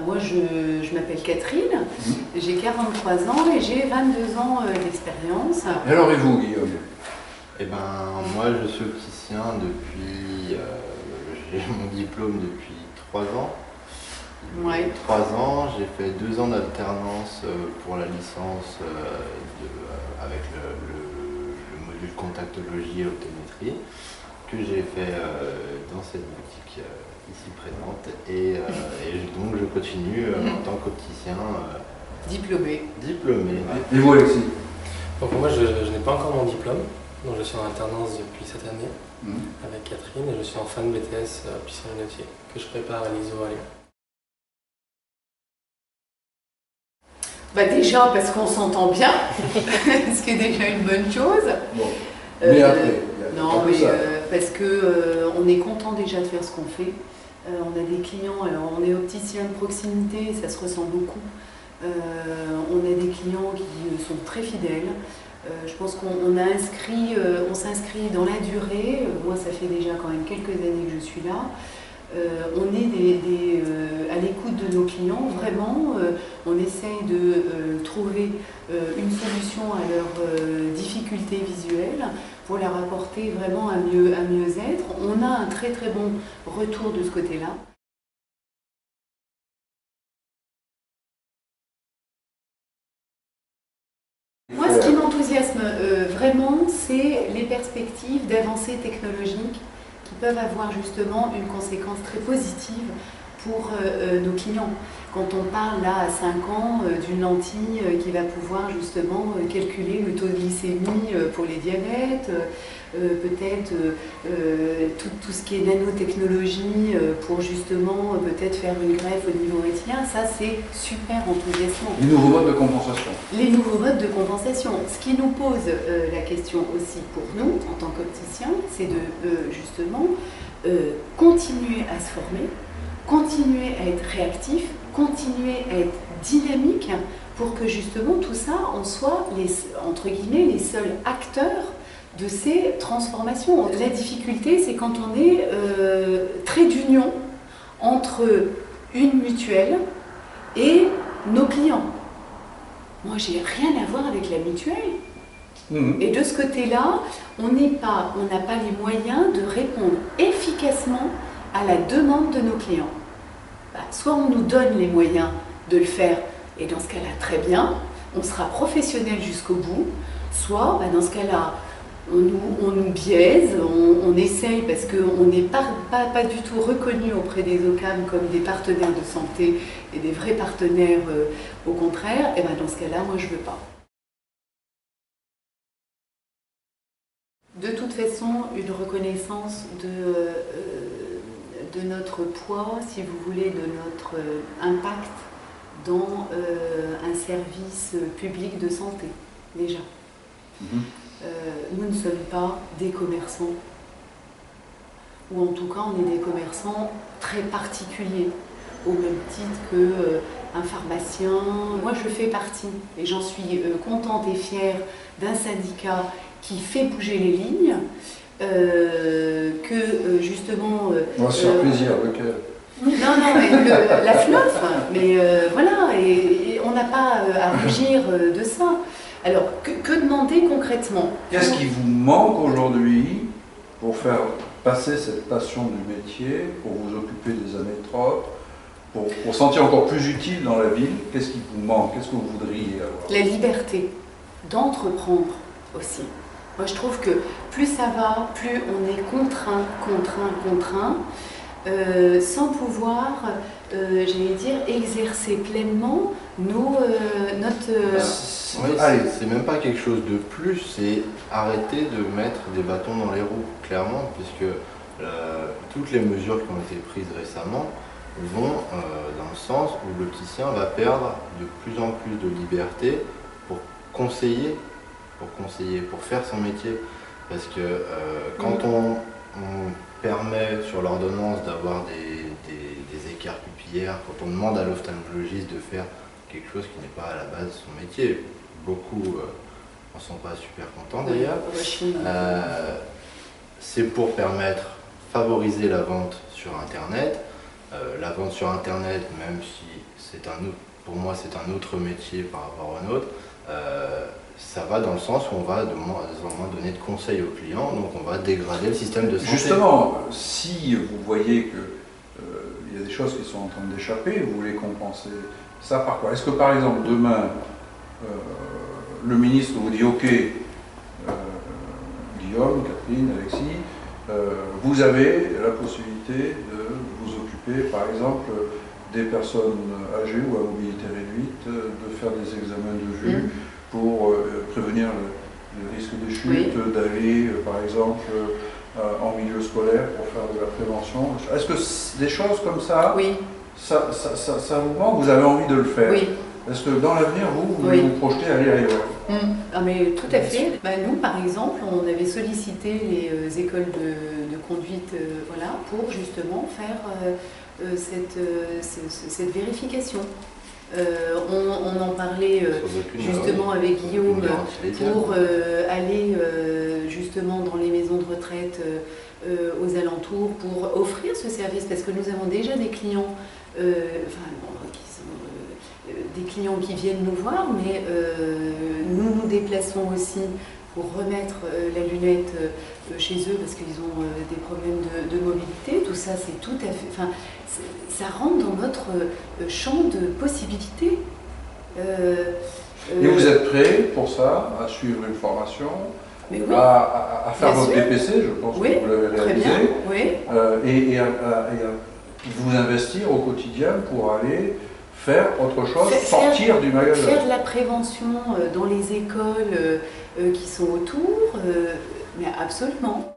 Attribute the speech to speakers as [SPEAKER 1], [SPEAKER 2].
[SPEAKER 1] Moi, je m'appelle Catherine, j'ai 43 ans et j'ai 22 ans d'expérience.
[SPEAKER 2] Et alors, et vous, Guillaume?
[SPEAKER 3] Eh ben, moi, je suis opticien depuis... j'ai mon diplôme depuis 3 ans.
[SPEAKER 1] Ouais.
[SPEAKER 3] 3 ans, j'ai fait 2 ans d'alternance pour la licence avec le module contactologie et optométrie que j'ai fait dans cette boutique ici présente et donc je continue en tant qu'opticien
[SPEAKER 1] Diplômé.
[SPEAKER 2] Et vous, Alexis?
[SPEAKER 4] Donc moi je n'ai pas encore mon diplôme, donc je suis en alternance depuis cette année avec Catherine et je suis en fin de BTS opticien lunetier que je prépare à l'ISO à Lyon.
[SPEAKER 1] Bah déjà parce qu'on s'entend bien, ce qui est déjà une bonne chose.
[SPEAKER 2] Bon. Mais après,
[SPEAKER 1] non, mais parce que on est content déjà de faire ce qu'on fait. On a des clients, alors on est opticien de proximité, ça se ressent beaucoup. On a des clients qui sont très fidèles. Je pense qu'on s'inscrit dans la durée. Moi, ça fait déjà quand même quelques années que je suis là. On est à l'écoute de nos clients, vraiment. On essaye de trouver une solution à leurs difficultés visuelles pour leur apporter vraiment un mieux-être. On a un très très bon retour de ce côté-là. Moi, ce qui m'enthousiasme vraiment, c'est les perspectives d'avancées technologiques qui peuvent avoir justement une conséquence très positive pour nos clients. Quand on parle là à 5 ans d'une lentille qui va pouvoir justement calculer le taux de glycémie pour les diabètes, peut-être tout ce qui est nanotechnologie pour justement peut-être faire une greffe au niveau rétinien, ça c'est super enthousiasmant.
[SPEAKER 2] Les nouveaux modes de compensation.
[SPEAKER 1] Les nouveaux modes de compensation. Ce qui nous pose la question aussi pour nous, en tant qu'opticiens, c'est de justement continuer à se former, continuer à être réactif, continuer à être dynamique pour que justement tout ça, on soit entre guillemets les seuls acteurs de ces transformations. La difficulté, c'est quand on est trait d'union entre une mutuelle et nos clients. Moi, j'ai rien à voir avec la mutuelle. Et de ce côté-là, on n'a pas les moyens de répondre efficacement à la demande de nos clients. Soit on nous donne les moyens de le faire, et dans ce cas-là, très bien, on sera professionnel jusqu'au bout, soit dans ce cas-là, on nous biaise, on essaye parce qu'on n'est pas du tout reconnu auprès des OCAM comme des partenaires de santé et des vrais partenaires au contraire, et dans ce cas-là, moi je ne veux pas. De toute façon, une reconnaissance de notre poids, si vous voulez, de notre impact dans un service public de santé, déjà. Nous ne sommes pas des commerçants, ou en tout cas on est des commerçants très particuliers, au même titre qu'un pharmacien. Moi je fais partie, et j'en suis contente et fière, d'un syndicat qui fait bouger les lignes, que justement...
[SPEAKER 2] On va se faire plaisir avec elle.
[SPEAKER 1] Non, mais la FNOF, mais voilà, et on n'a pas à rougir de ça. Alors, que demander concrètement?
[SPEAKER 2] Qu'est-ce qui vous manque aujourd'hui pour faire passer cette passion du métier, pour vous occuper des amétropes, pour sentir encore plus utile dans la ville? Qu'est-ce qui vous manque? Qu'est-ce que vous voudriez avoir?
[SPEAKER 1] La liberté d'entreprendre aussi. Moi, je trouve que plus ça va, plus on est contraint, sans pouvoir, j'allais dire, exercer pleinement notre...
[SPEAKER 3] C'est même pas quelque chose de plus, c'est arrêter de mettre des bâtons dans les roues, clairement, puisque toutes les mesures qui ont été prises récemment vont dans le sens où l'opticien va perdre de plus en plus de liberté pour conseiller, pour faire son métier. Parce que quand on permet sur l'ordonnance d'avoir des écarts pupillaires, quand on demande à l'ophtalmologiste de faire quelque chose qui n'est pas à la base de son métier, beaucoup n'en sont pas super contents d'ailleurs, c'est pour favoriser la vente sur Internet. La vente sur Internet, même si pour moi c'est un autre métier par rapport à un autre, ça va dans le sens où on va de moins en moins donner de conseils aux clients, donc on va dégrader le système de santé.
[SPEAKER 2] Justement, si vous voyez que il y a des choses qui sont en train d'échapper, vous voulez compenser ça par quoi? Est-ce que par exemple demain, le ministre vous dit ok, Guillaume, Catherine, Alexis, vous avez la possibilité de vous occuper par exemple des personnes âgées ou à mobilité réduite, de faire des examens de vue pour prévenir le risque des chutes, d'aller par exemple en milieu scolaire pour faire de la prévention. Est-ce que des choses comme ça, ça vous manque? Vous avez envie de le faire? Est-ce que dans l'avenir, vous vous projetez à aller ailleurs?
[SPEAKER 1] Ah mais tout à fait. Nous, par exemple, on avait sollicité les écoles de conduite voilà, pour justement faire cette vérification. On en parlait justement avec Guillaume pour aller justement dans les maisons de retraite aux alentours pour offrir ce service, parce que nous avons déjà des clients, des clients qui viennent nous voir, mais nous nous déplaçons aussi pour remettre la lunette chez eux parce qu'ils ont des problèmes de mobilité. Tout ça, c'est tout à fait... Enfin, ça rentre dans notre champ de possibilités.
[SPEAKER 2] Et vous êtes prêt pour ça, à suivre une formation, à faire votre DPC, je pense que vous l'avez réalisé, et à vous investir au quotidien pour aller faire autre chose, sortir du magasin.
[SPEAKER 1] Faire de la prévention dans les écoles qui sont autour, mais absolument.